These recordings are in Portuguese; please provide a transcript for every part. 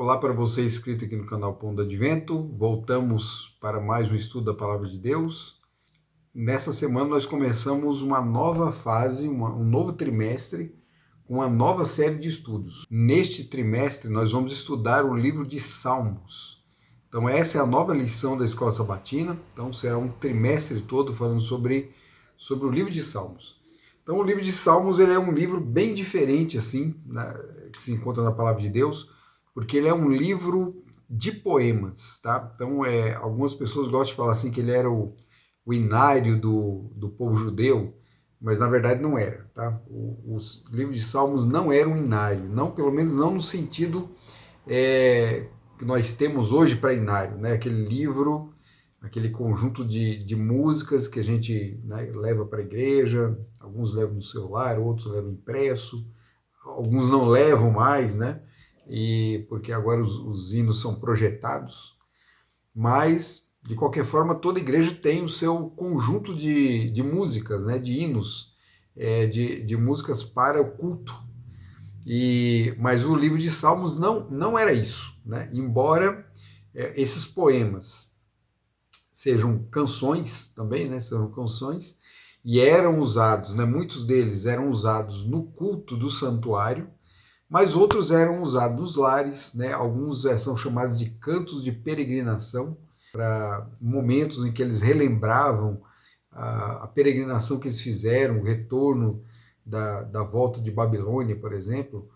Olá para você inscrito aqui no canal Pão do Advento. Voltamos para mais um estudo da Palavra de Deus. Nessa semana nós começamos uma nova fase, um novo trimestre, com uma nova série de estudos. Neste trimestre nós vamos estudar o livro de Salmos. Então essa é a nova lição da Escola Sabatina. Então será um trimestre todo falando sobre o livro de Salmos. Então o livro de Salmos ele é um livro bem diferente assim, que se encontra na Palavra de Deus, porque ele é um livro de poemas, tá? Então, algumas pessoas gostam de falar assim que ele era o inário do povo judeu, mas na verdade não era, tá? Os livros de Salmos não eram um inário, não, pelo menos não no sentido que nós temos hoje para inário, né? Aquele livro, aquele conjunto de músicas que a gente, né, leva para a igreja, alguns levam no celular, outros levam impresso, alguns não levam mais, né? E porque agora os hinos são projetados, mas de qualquer forma toda igreja tem o seu conjunto de músicas, né, de hinos, de músicas para o culto. Mas o livro de Salmos não era isso, né? Embora esses poemas sejam canções também, né? São canções e eram usados, né? Muitos deles eram usados no culto do santuário, mas outros eram usados nos lares, né? Alguns são chamados de cantos de peregrinação, para momentos em que eles relembravam a peregrinação que eles fizeram, o retorno da volta de Babilônia, por exemplo.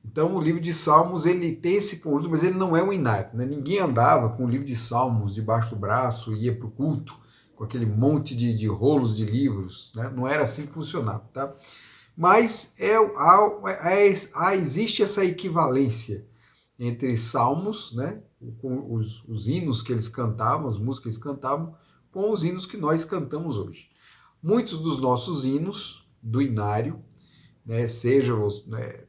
Então o livro de Salmos ele tem esse conjunto, mas ele não é um inário, né? Ninguém andava com o livro de Salmos debaixo do braço e ia para o culto com aquele monte de rolos de livros, né? Não era assim que funcionava, tá? Mas existe essa equivalência entre salmos, né, com os hinos que eles cantavam, as músicas que eles cantavam, com os hinos que nós cantamos hoje. Muitos dos nossos hinos do inário, né, seja, né,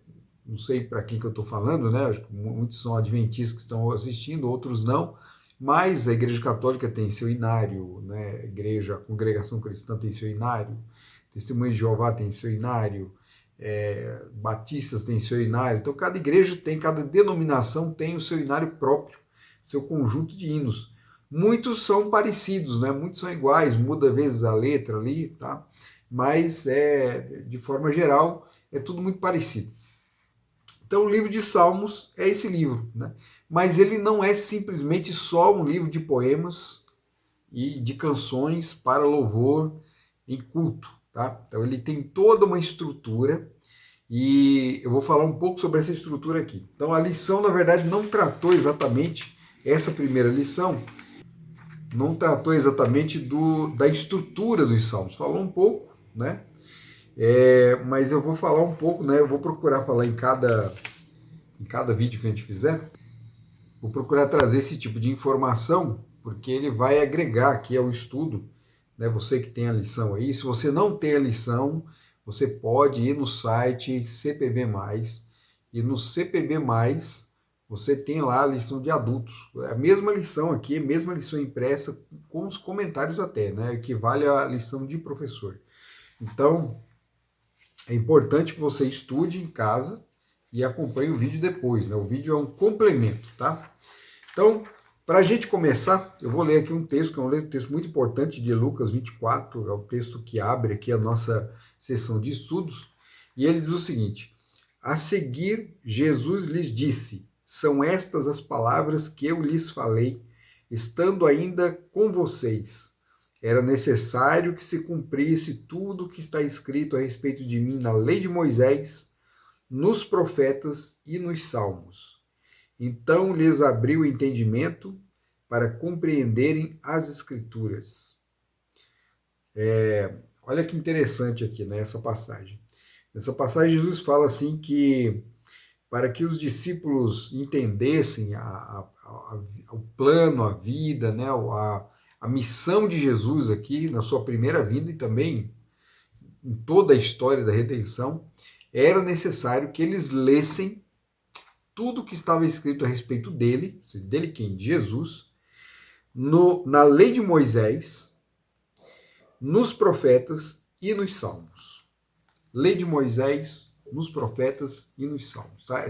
não sei para quem que eu estou falando, né, acho que muitos são adventistas que estão assistindo, outros não, mas a Igreja Católica tem seu inário, né, a Congregação Cristã tem seu inário, Testemunho de Jeová tem seu inário, batistas tem seu inário. Então, cada igreja tem, cada denominação tem o seu inário próprio, seu conjunto de hinos. Muitos são parecidos, né? Muitos são iguais, muda às vezes a letra ali, tá? Mas, de forma geral, é tudo muito parecido. Então, o livro de Salmos é esse livro, né? Mas ele não é simplesmente só um livro de poemas e de canções para louvor em culto. Tá? Então ele tem toda uma estrutura e eu vou falar um pouco sobre essa estrutura aqui. Então a lição, na verdade, não tratou exatamente, essa primeira lição, não tratou exatamente da estrutura dos salmos. Falou um pouco, né? Mas eu vou falar um pouco, né? Eu vou procurar falar em cada vídeo que a gente fizer, vou procurar trazer esse tipo de informação, porque ele vai agregar aqui ao estudo, né? Você que tem a lição aí, se você não tem a lição, você pode ir no site CPB+, e no CPB+, você tem lá a lição de adultos. É a mesma lição aqui, a mesma lição impressa, com os comentários até, né? Equivale à lição de professor. Então, é importante que você estude em casa e acompanhe o vídeo depois, né? O vídeo é um complemento, tá? Então, para a gente começar, eu vou ler aqui um texto, que é um texto muito importante de Lucas 24, é o texto que abre aqui a nossa sessão de estudos, e ele diz o seguinte: a seguir, Jesus lhes disse, são estas as palavras que eu lhes falei, estando ainda com vocês. Era necessário que se cumprisse tudo o que está escrito a respeito de mim na lei de Moisés, nos profetas e nos salmos. Então lhes abriu o entendimento para compreenderem as Escrituras. Olha que interessante aqui nessa passagem. Nessa passagem Jesus fala assim que para que os discípulos entendessem o plano, a vida, né, a missão de Jesus aqui na sua primeira vinda e também em toda a história da redenção, era necessário que eles lessem tudo o que estava escrito a respeito dele quem? De Jesus, na lei de Moisés, nos profetas e nos salmos. Lei de Moisés, nos profetas e nos salmos. Tá?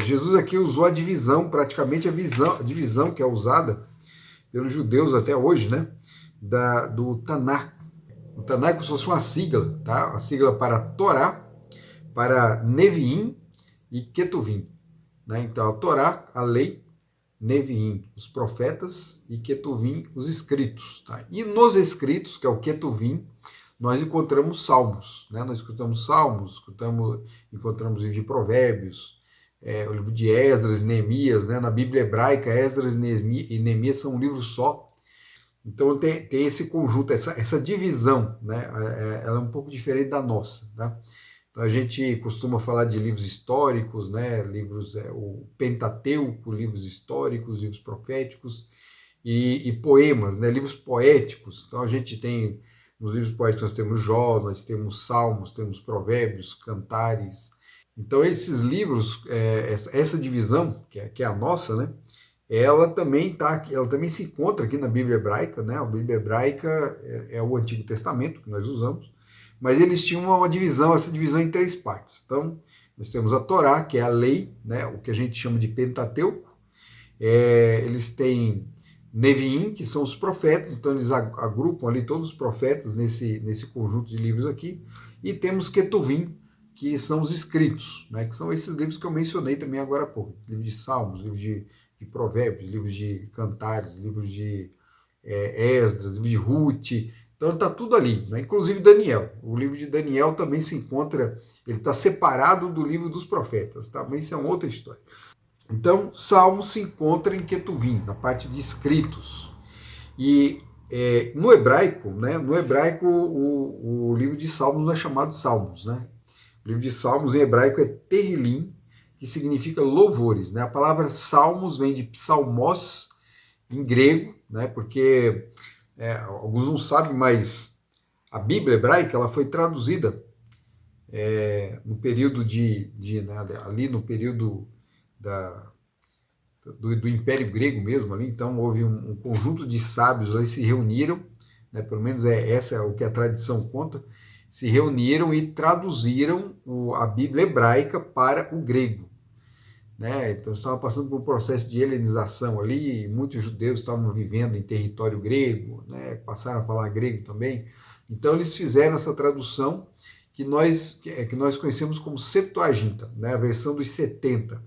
Jesus aqui usou a divisão, praticamente a divisão que é usada pelos judeus até hoje, né? Do Tanakh. O Tanakh é como se fosse uma sigla, tá? A sigla para Torá, para Neviim e Ketuvim. Né? Então, a Torá, a lei, Neviim, os profetas, e Ketuvim, os escritos. Tá? E nos escritos, que é o Ketuvim, nós encontramos salmos. Né? Nós escutamos salmos, encontramos o livro de Provérbios, o livro de Esdras e Neemias. Né? Na Bíblia hebraica, Esdras e Neemias são um livro só. Então tem esse conjunto, essa divisão, né? Ela é um pouco diferente da nossa. Tá? Então a gente costuma falar de livros históricos, né? O Pentateuco, livros históricos, livros proféticos e poemas, né? Livros poéticos. Então a gente tem, nos livros poéticos nós temos Jó, nós temos Salmos, temos Provérbios, Cantares. Então esses livros, essa divisão, que é a nossa, né? Ela também se encontra aqui na Bíblia hebraica, né? A Bíblia hebraica é o Antigo Testamento que nós usamos, mas eles tinham uma divisão, essa divisão em 3 partes. Então, nós temos a Torá, que é a lei, né? O que a gente chama de Pentateuco. Eles têm Neviim, que são os profetas, então eles agrupam ali todos os profetas nesse conjunto de livros aqui. E temos Ketuvim, que são os escritos, né? Que são esses livros que eu mencionei também agora há pouco. Livros de Salmos, livros de Provérbios, livros de Cantares, livros de Esdras, livros de Ruth. Então está tudo ali, né? Inclusive Daniel. O livro de Daniel também se encontra, ele está separado do livro dos profetas, tá? Mas isso é uma outra história. Então, Salmos se encontra em Ketuvim, na parte de escritos. E no hebraico, né? No hebraico, o livro de Salmos não é chamado Salmos, né? O livro de Salmos em hebraico é Terrilim, que significa louvores, né? A palavra salmos vem de psalmos em grego, né? Porque alguns não sabem, mas a Bíblia hebraica ela foi traduzida no período né, ali no período do Império Grego mesmo ali. Então houve um conjunto de sábios ali se reuniram, né? Pelo menos essa é o que a tradição conta. Se reuniram e traduziram a Bíblia hebraica para o grego. Né? Então estavam passando por um processo de helenização ali, e muitos judeus estavam vivendo em território grego, né? Passaram a falar grego também. Então eles fizeram essa tradução que nós conhecemos como Septuaginta, né? A versão dos 70,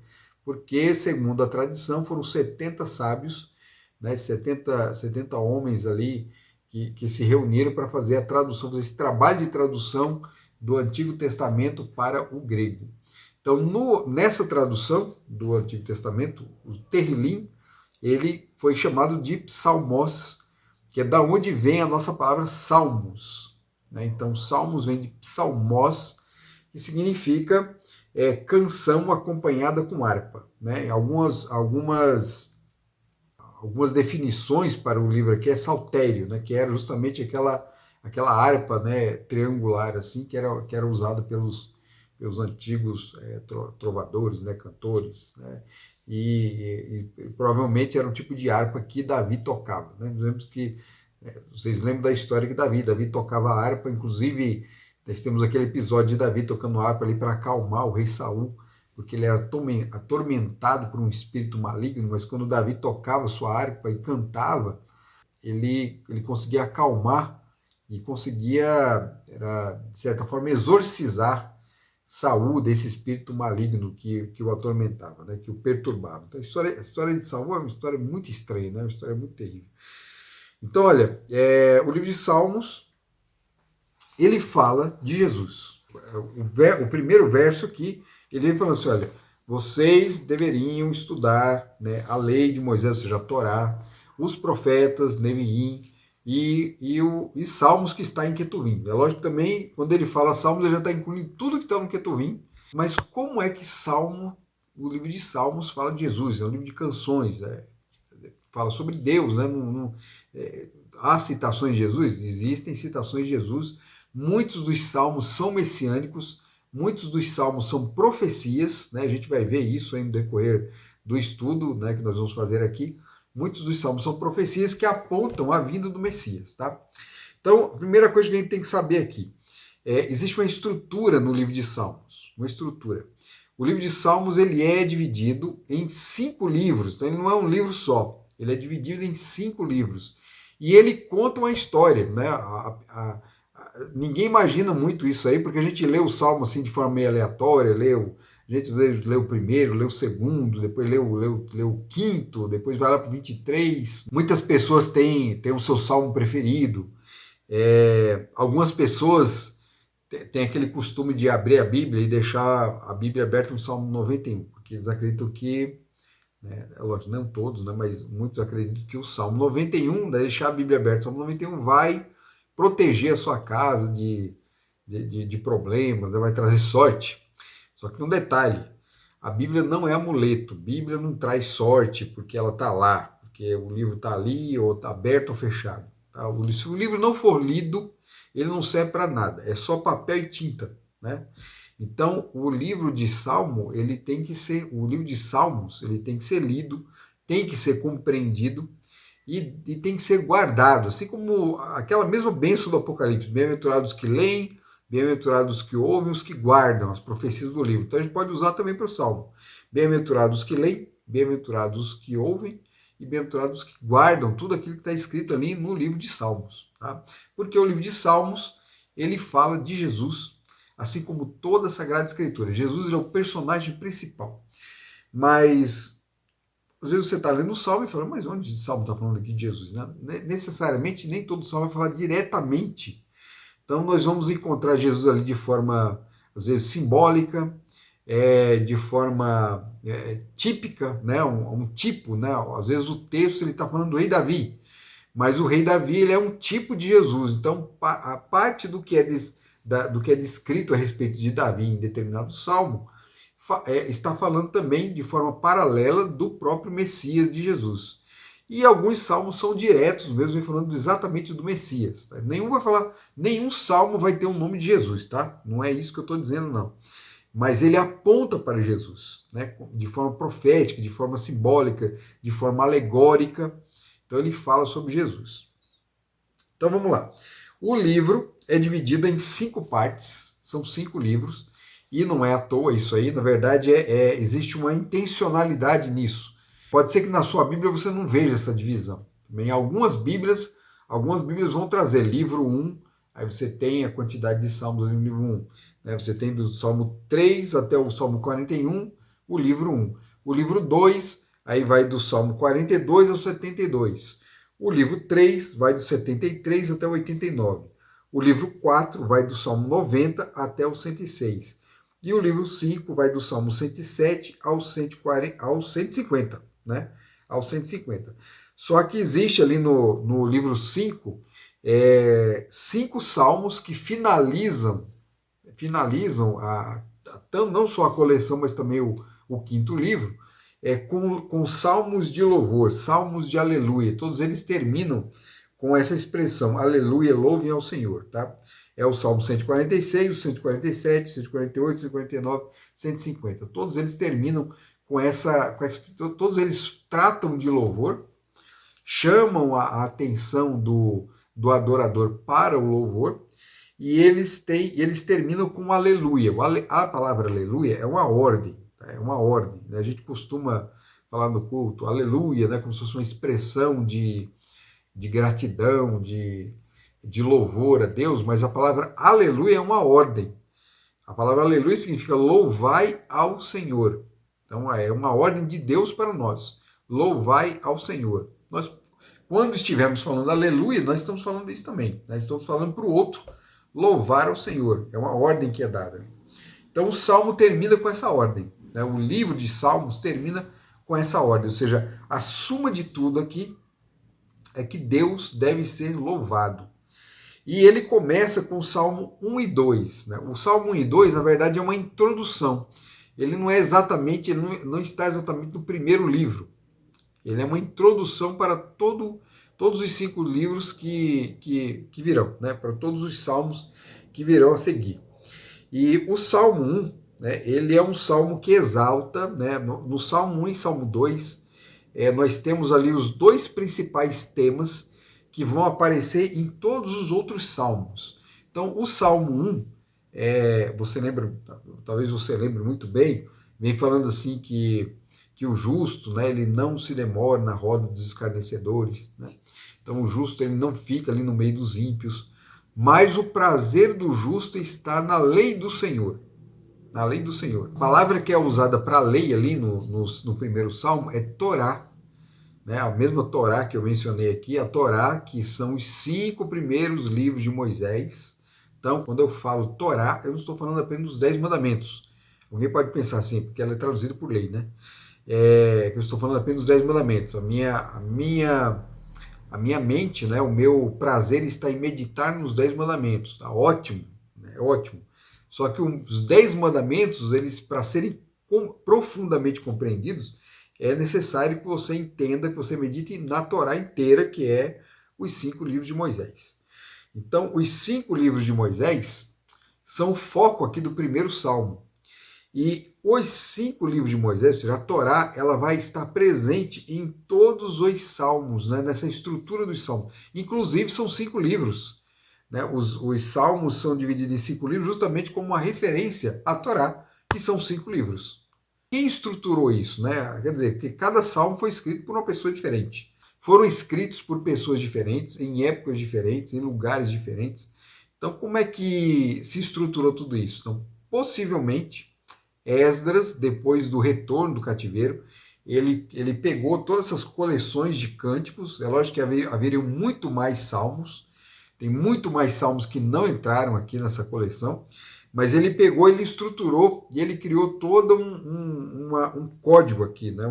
porque, segundo a tradição, foram 70 sábios, né? 70 homens ali, que se reuniram para fazer a tradução, fazer esse trabalho de tradução do Antigo Testamento para o grego. Então, nessa tradução do Antigo Testamento, o Terrilim, ele foi chamado de psalmos, que é da onde vem a nossa palavra salmos. Né? Então, salmos vem de psalmos, que significa canção acompanhada com harpa. Né? Algumas definições para o livro aqui é saltério, né? Que era justamente aquela harpa, né, triangular assim, que era usada pelos antigos trovadores, né, cantores, né? E provavelmente era um tipo de harpa que Davi tocava. Né? Vocês lembram da história que Davi tocava harpa, inclusive nós temos aquele episódio de Davi tocando harpa ali para acalmar o rei Saul, porque ele era atormentado por um espírito maligno, mas quando Davi tocava sua harpa e cantava, ele conseguia acalmar e conseguia, de certa forma, exorcizar Saul desse espírito maligno que o atormentava, né, que o perturbava. Então, a história de Saul é uma história muito estranha, né, uma história muito terrível. Então, olha, o livro de Salmos, ele fala de Jesus. O primeiro verso aqui, ele fala assim, olha, vocês deveriam estudar, né, a lei de Moisés, ou seja, a Torá, os profetas, Neviim, e Salmos que está em Ketuvim. É lógico que também, quando ele fala Salmos, ele já está incluindo tudo que está no Ketuvim, mas como é que o livro de Salmos fala de Jesus? É um livro de canções, fala sobre Deus, né? Há citações de Jesus? Existem citações de Jesus. Muitos dos salmos são messiânicos, muitos dos salmos são profecias, né? A gente vai ver isso aí no decorrer do estudo, né, que nós vamos fazer aqui. Muitos dos salmos são profecias que apontam a vinda do Messias, tá? Então, a primeira coisa que a gente tem que saber aqui, existe uma estrutura no livro de Salmos, uma estrutura. O livro de Salmos ele é dividido em 5 livros, então ele não é um livro só, ele é dividido em 5 livros. E ele conta uma história, né? Ninguém imagina muito isso aí, porque a gente lê o Salmo assim de forma meio aleatória, a gente lê o primeiro, lê o segundo, depois lê o quinto, depois vai lá para o 23. Muitas pessoas têm o seu salmo preferido. Algumas pessoas têm aquele costume de abrir a Bíblia e deixar a Bíblia aberta no Salmo 91, porque eles acreditam que, né, lógico, não todos, né, mas muitos acreditam que o Salmo 91, deixar a Bíblia aberta, o Salmo 91 vai proteger a sua casa de problemas, né, vai trazer sorte. Só que um detalhe, a Bíblia não é amuleto, a Bíblia não traz sorte porque ela está lá, porque o livro está ali, ou está aberto ou fechado. Tá? Se o livro não for lido, ele não serve para nada, é só papel e tinta, né? Então, o livro de Salmo, o livro de Salmos, ele tem que ser lido, tem que ser compreendido e tem que ser guardado, assim como aquela mesma bênção do Apocalipse, bem-aventurados que leem, bem-aventurados que ouvem, os que guardam as profecias do livro. Então a gente pode usar também para o Salmo. Bem-aventurados que leem, bem-aventurados que ouvem e bem-aventurados que guardam tudo aquilo que está escrito ali no livro de Salmos. Tá? Porque o livro de Salmos, ele fala de Jesus, assim como toda a Sagrada Escritura. Jesus é o personagem principal. Mas, às vezes você está lendo o Salmo e fala, mas onde o Salmo está falando aqui de Jesus? Né? Necessariamente, nem todo Salmo vai falar diretamente. Então, nós vamos encontrar Jesus ali de forma, às vezes, simbólica, de forma típica, né? Um tipo, né? Às vezes o texto ele está falando do rei Davi, mas o rei Davi ele é um tipo de Jesus. Então, a parte do que é descrito a respeito de Davi em determinado salmo está falando também de forma paralela do próprio Messias de Jesus. E alguns salmos são diretos mesmo, falando exatamente do Messias. Tá? Nenhum salmo vai ter um nome de Jesus, tá? Não é isso que eu estou dizendo, não. Mas ele aponta para Jesus, né? De forma profética, de forma simbólica, de forma alegórica. Então ele fala sobre Jesus. Então vamos lá. O livro é dividido em 5 partes, são 5 livros, e não é à toa isso aí, na verdade existe uma intencionalidade nisso. Pode ser que na sua Bíblia você não veja essa divisão. Em algumas Bíblias vão trazer livro 1, aí você tem a quantidade de salmos ali no livro 1. Né? Você tem do Salmo 3 até o Salmo 41, o livro 1. O livro 2, aí vai do Salmo 42 ao 72. O livro 3 vai do 73 até o 89. O livro 4 vai do Salmo 90 até o 106. E o livro 5 vai do Salmo 107 ao 150. Né, ao 150. Só que existe ali no livro 5, 5 salmos que finalizam não só a coleção, mas também o quinto livro, com salmos de louvor, salmos de aleluia. Todos eles terminam com essa expressão, aleluia, louvem ao Senhor. Tá? É o Salmo 146, o 147, 148, 149, 150. Todos eles terminam todos eles tratam de louvor, chamam a atenção do adorador para o louvor, e eles terminam com aleluia. A palavra aleluia é uma ordem, tá? É uma ordem. Né? A gente costuma falar no culto, aleluia, né? Como se fosse uma expressão de gratidão, de louvor a Deus, mas a palavra aleluia é uma ordem. A palavra aleluia significa louvai ao Senhor. Então é uma ordem de Deus para nós. Louvai ao Senhor. Nós, quando estivermos falando aleluia, nós estamos falando isso também. Nós estamos falando para o outro louvar ao Senhor. É uma ordem que é dada. Então o Salmo termina com essa ordem. Né? O livro de Salmos termina com essa ordem. Ou seja, a suma de tudo aqui é que Deus deve ser louvado. E ele começa com o Salmo 1 e 2. Né? O Salmo 1 e 2, na verdade, é uma introdução. Ele não não está exatamente no primeiro livro. Ele é uma introdução para todos os 5 livros que virão, né? Para todos os salmos que virão a seguir. E o Salmo 1, né? Ele é um salmo que exalta, né? No Salmo 1 e Salmo 2, nós temos ali os 2 principais temas que vão aparecer em todos os outros salmos. Então, o Salmo 1 você lembra, talvez você lembre muito bem, vem falando assim que o justo, né, ele não se demora na roda dos escarnecedores, né? Então o justo ele não fica ali no meio dos ímpios, mas o prazer do justo está na lei do Senhor. Na lei do Senhor. A palavra que é usada para lei ali no primeiro salmo é Torá, né? A mesma Torá que eu mencionei aqui, a Torá, que são os 5 primeiros livros de Moisés. Então, quando eu falo Torá, eu não estou falando apenas dos 10 mandamentos. Alguém pode pensar assim, porque ela é traduzida por lei, né? Que eu estou falando apenas dos 10 mandamentos. A minha mente, né, o meu prazer está em meditar nos 10 mandamentos. Tá ótimo, né? Ótimo. Só que os 10 mandamentos, eles, para serem profundamente compreendidos, é necessário que você entenda, que você medite na Torá inteira, que é os 5 livros de Moisés. Então, os 5 livros de Moisés são o foco aqui do primeiro salmo. E os 5 livros de Moisés, ou seja, a Torá, ela vai estar presente em todos os salmos, né, nessa estrutura dos salmos. Inclusive, são 5 livros. Né? Os salmos são divididos em 5 livros justamente como uma referência à Torá, que são 5 livros. Quem estruturou isso? Né? Quer dizer, porque cada salmo foi escrito por uma pessoa diferente. Foram escritos por pessoas diferentes, em épocas diferentes, em lugares diferentes. Então, como é que se estruturou tudo isso? Então, possivelmente, Esdras, depois do retorno do cativeiro, ele pegou todas essas coleções de cânticos. É lógico que haveriam muito mais salmos, tem muito mais salmos que não entraram aqui nessa coleção, mas ele pegou, ele estruturou e ele criou todo um código aqui, né?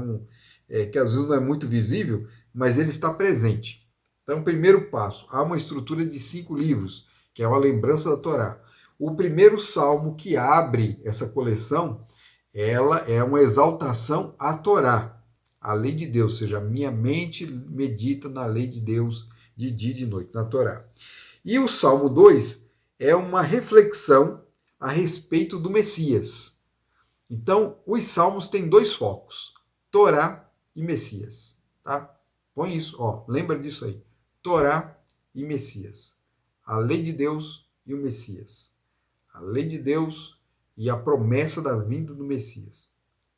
Que às vezes não é muito visível, mas ele está presente. Então, primeiro passo, há uma estrutura de 5 livros, que é uma lembrança da Torá. O primeiro salmo que abre essa coleção, ela é uma exaltação à Torá, à lei de Deus, ou seja, minha mente medita na lei de Deus de dia e de noite, na Torá. E o Salmo 2 é uma reflexão a respeito do Messias. Então, os salmos têm 2 focos, Torá e Messias. Tá? Põe isso, ó, lembra disso aí. Torá e Messias. A lei de Deus e o Messias. A lei de Deus e a promessa da vinda do Messias.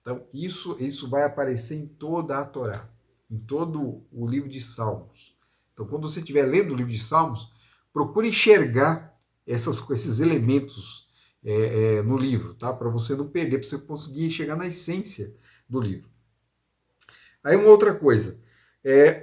Então, isso vai aparecer em toda a Torá, em todo o livro de Salmos. Então, quando você estiver lendo o livro de Salmos, procure enxergar esses elementos no livro, tá? Para você não perder, para você conseguir chegar na essência do livro. Aí uma outra coisa,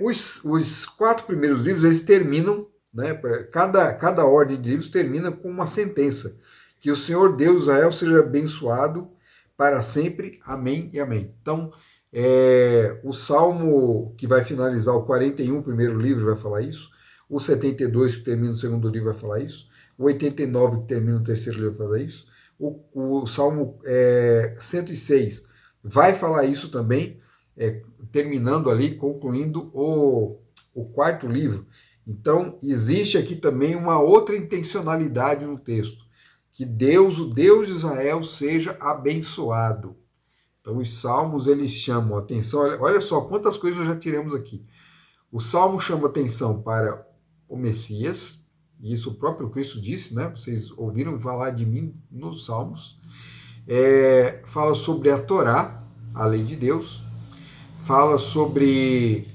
os 4 primeiros livros, eles terminam, né? Cada ordem de livros termina com uma sentença. Que o Senhor Deus Israel seja abençoado para sempre. Amém e amém. Então, o Salmo que vai finalizar o 41, primeiro livro, vai falar isso. O 72, que termina o segundo livro, vai falar isso. O 89, que termina o terceiro livro, vai falar isso. O Salmo 106 vai falar isso também, terminando ali, concluindo o 4º livro. Então, existe aqui também uma outra intencionalidade no texto. Que Deus, o Deus de Israel, seja abençoado. Então, os salmos, eles chamam atenção. Olha só quantas coisas nós já tiramos aqui. O salmo chama atenção para o Messias, e isso o próprio Cristo disse, né? Vocês ouviram falar de mim nos salmos. Fala sobre a Torá, a lei de Deus. Fala sobre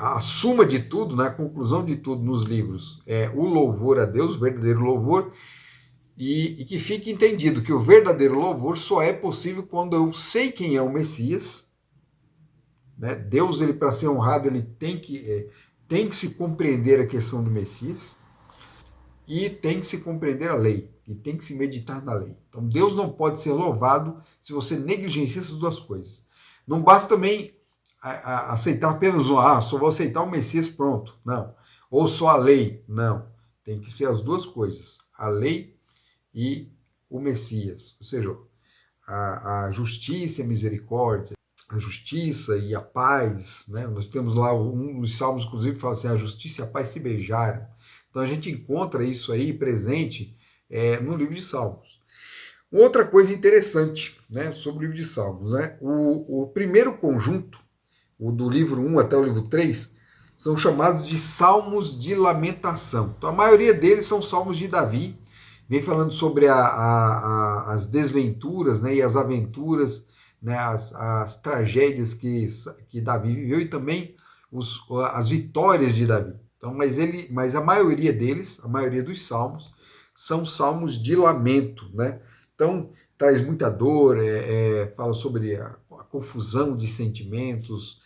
a suma de tudo, né? A conclusão de tudo nos livros. O louvor a Deus, o verdadeiro louvor. E que fique entendido que o verdadeiro louvor só é possível quando eu sei quem é o Messias. Né? Deus, ele para ser honrado, ele tem que se compreender a questão do Messias e tem que se compreender a lei e tem que se meditar na lei. Então Deus não pode ser louvado se você negligencia essas 2 coisas. Não basta também aceitar apenas só vou aceitar o Messias, pronto. Não. Ou só a lei. Não. Tem que ser as 2 coisas. A lei e o Messias, ou seja, a justiça e a misericórdia, a justiça e a paz, né? Nós temos lá um dos salmos, inclusive, que fala assim, a justiça e a paz se beijaram. Então a gente encontra isso aí presente no livro de Salmos. Outra coisa interessante, né, sobre o livro de Salmos, né? O primeiro conjunto, o do livro 1 até o livro 3, são chamados de salmos de lamentação. Então a maioria deles são salmos de Davi, vem falando sobre as desventuras, né, e as aventuras, né, as tragédias que Davi viveu e também as vitórias de Davi. Então, mas a maioria deles, a maioria dos salmos, são salmos de lamento, né? Então, traz muita dor, fala sobre a confusão de sentimentos,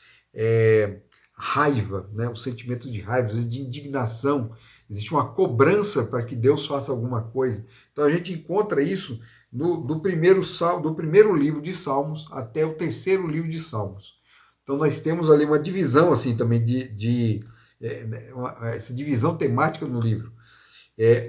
raiva, né? O sentimento de raiva, às vezes de indignação. Existe uma cobrança para que Deus faça alguma coisa. Então, a gente encontra isso do primeiro livro de Salmos até o terceiro livro de Salmos. Então, nós temos ali uma divisão assim também essa divisão temática no livro.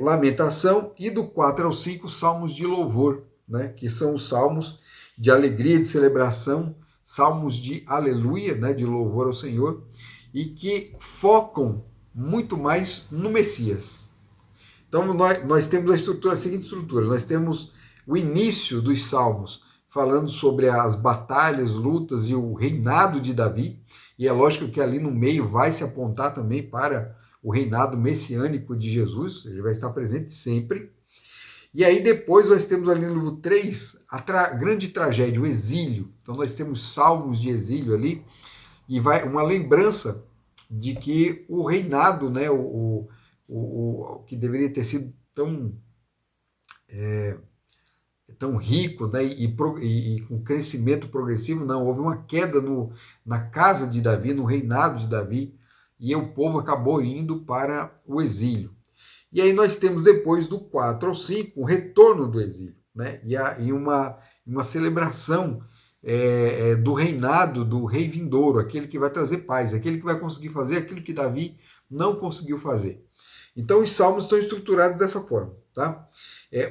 Lamentação, e do 4 ao 5, salmos de louvor, né, que são os salmos de alegria, de celebração, salmos de aleluia, né, de louvor ao Senhor, e que focam muito mais no Messias. Então nós temos a seguinte estrutura, nós temos o início dos salmos falando sobre as batalhas, lutas e o reinado de Davi, e é lógico que ali no meio vai se apontar também para o reinado messiânico de Jesus, ele vai estar presente sempre. E aí depois nós temos ali no livro 3 a grande tragédia, o exílio. Então nós temos salmos de exílio ali, e vai uma lembrança de que o reinado, né, o que deveria ter sido tão rico, né, e com crescimento progressivo, não, houve uma queda na casa de Davi, no reinado de Davi, e o povo acabou indo para o exílio. E aí nós temos depois do 4 ao 5 o retorno do exílio, né, e uma celebração do reinado do rei vindouro, aquele que vai trazer paz, aquele que vai conseguir fazer aquilo que Davi não conseguiu fazer. Então os salmos estão estruturados dessa forma, tá?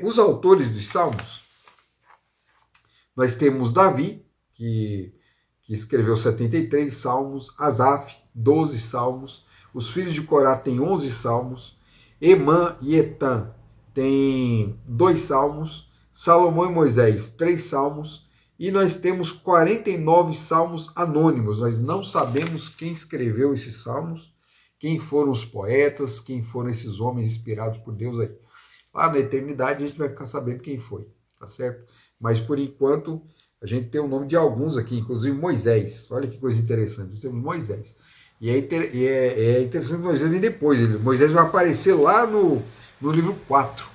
Os autores dos salmos, nós temos Davi, que escreveu 73 salmos, Asaf, 12 salmos, os filhos de Corá têm 11 salmos, Emã e Etã têm 2 salmos, Salomão e Moisés, 3 salmos, e nós temos 49 salmos anônimos. Nós não sabemos quem escreveu esses salmos, quem foram os poetas, quem foram esses homens inspirados por Deus aí. Lá na eternidade a gente vai ficar sabendo quem foi, tá certo? Mas por enquanto a gente tem o nome de alguns aqui, inclusive Moisés. Olha que coisa interessante, nós temos Moisés. E é interessante que Moisés vem depois. Moisés vai aparecer lá no livro 4.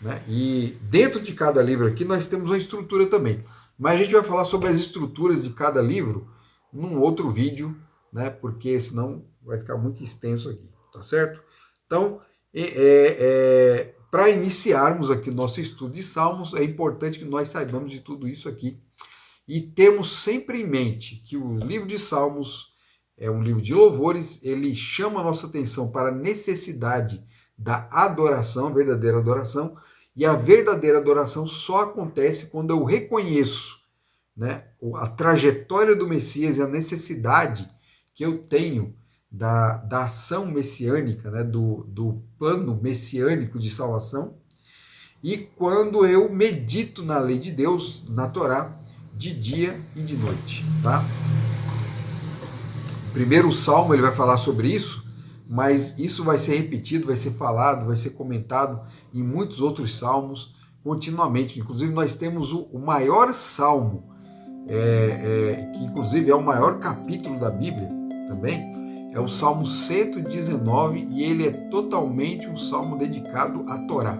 Né? E dentro de cada livro aqui nós temos uma estrutura também. Mas a gente vai falar sobre as estruturas de cada livro num outro vídeo, né? Porque senão vai ficar muito extenso aqui, tá certo? Então, para iniciarmos aqui o nosso estudo de Salmos, é importante que nós saibamos de tudo isso aqui e temos sempre em mente que o livro de Salmos é um livro de louvores, ele chama a nossa atenção para a necessidade da adoração, a verdadeira adoração, e a verdadeira adoração só acontece quando eu reconheço, né, a trajetória do Messias e a necessidade que eu tenho da ação messiânica, né, do plano messiânico de salvação, e quando eu medito na lei de Deus, na Torá, de dia e de noite. Tá? Primeiro o Salmo ele vai falar sobre isso, mas isso vai ser repetido, vai ser falado, vai ser comentado em muitos outros salmos continuamente. Inclusive nós temos o maior salmo, que inclusive é o maior capítulo da Bíblia também, é o Salmo 119, e ele é totalmente um salmo dedicado à Torá.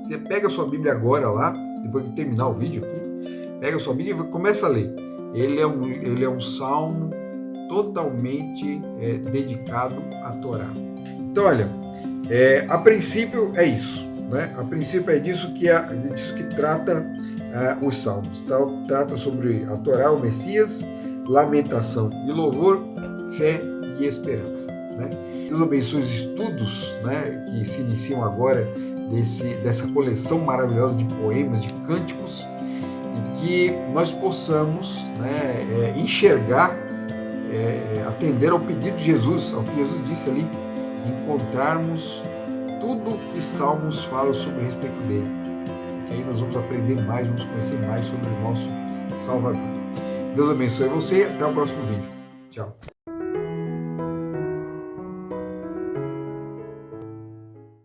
Você pega a sua Bíblia agora lá, depois de terminar o vídeo aqui, pega a sua Bíblia e começa a ler. Ele é um salmo totalmente dedicado à Torá. Então, olha, a princípio é isso, né? A princípio é disso que trata os salmos. Então, trata sobre a Torá, o Messias, lamentação e louvor, fé e esperança. Né? Deus abençoe os estudos, né, que se iniciam agora dessa coleção maravilhosa de poemas, de cânticos, e que nós possamos, né, enxergar, atender ao pedido de Jesus, ao que Jesus disse ali, encontrarmos tudo que Salmos falam sobre respeito dele. Porque aí nós vamos aprender mais, vamos conhecer mais sobre o nosso Salvador. Deus abençoe você e até o próximo vídeo. Tchau.